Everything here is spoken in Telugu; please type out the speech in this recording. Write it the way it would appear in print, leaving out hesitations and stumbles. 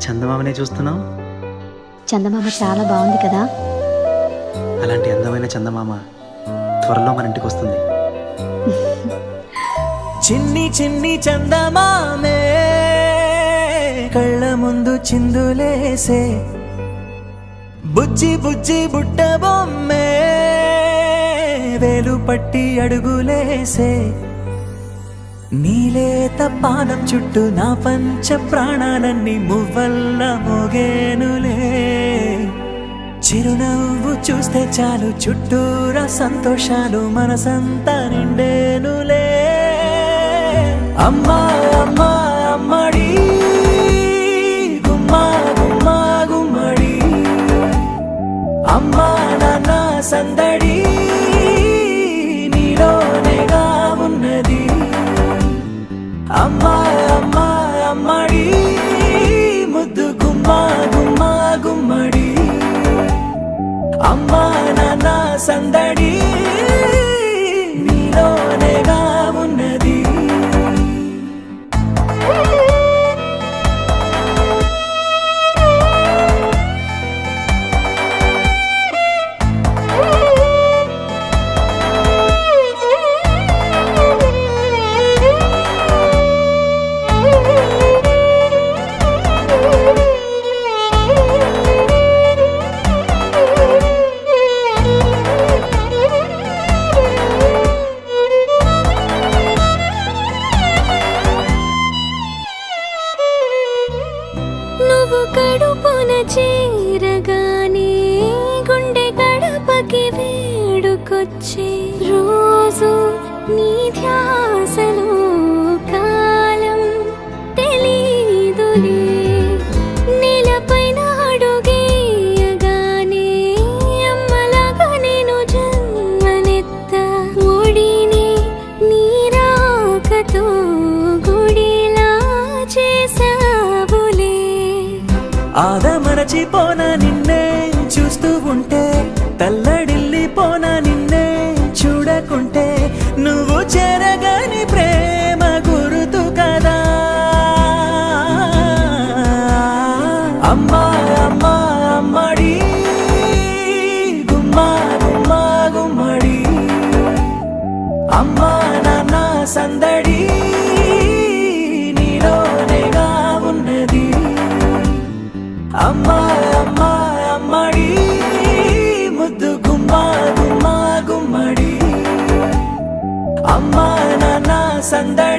చందమామనే చూస్తున్నావు? చందమామ చాలా బాగుంది కదా. అలాంటి అందమైన చందమామ త్వరలో మన ఇంటికి వస్తుంది. చిన్ని చిన్ని చందమామే కళ్ళ ముందు చిందులేసే, బుజ్జి బుజ్జి బుట్ట బొమ్మే వేలు పట్టి అడుగులేసే, నీలేత పానం చుట్టూ నా పంచ ప్రాణాలన్నీ మువ్వల్ల మోగేనులే, చిరునవ్వు చూస్తే చాలు చుట్టూరా సంతోషాలు మనసంతా నిండేనులే. అమ్మా అమ్మా అమ్మడి గుమ్మా గుమ్మా గుమ్మడి, అమ్మా నాన్న సందడి నీలోనేగా ఉన్నది. అమ్మా అమ్మా అమ్మడి ముద్దు గుమ్మా గుమ్మా గుమ్మడి, అమ్మా నాన్న సందడి నీలోనేగా ఉన్నది. నువ్వు కడుపున చేరగానే గుండె గడపకి వేడుకొచ్చే, రోజు నీ ధ్యాసలో కాలం తెలీదులే, నేలపైన అడుగేయగానే అమ్మలాగా నేను జన్మనెత్త, ఒడిని నీ రాకతో గుడిలా చేసావులే. ఆదమరచిపోనా నిన్నే చూస్తూ ఉంటే, తల్లడిల్లిపోనా నిన్నే చూడకుంటే, నువ్వు చెరగని ప్రేమ గురుతు కదా. అమ్మా అమ్మా అమ్మడి గుమ్మా గుమ్మా గుమ్మడి, అమ్మా నాన్న సందడి నీలోనేగా ఉన్నది. అమ్మా అమ్మా అమ్మడి ముద్దు గుమ్మా గుమ్మా గుమ్మడి, అమ్మా నాన్న సందడి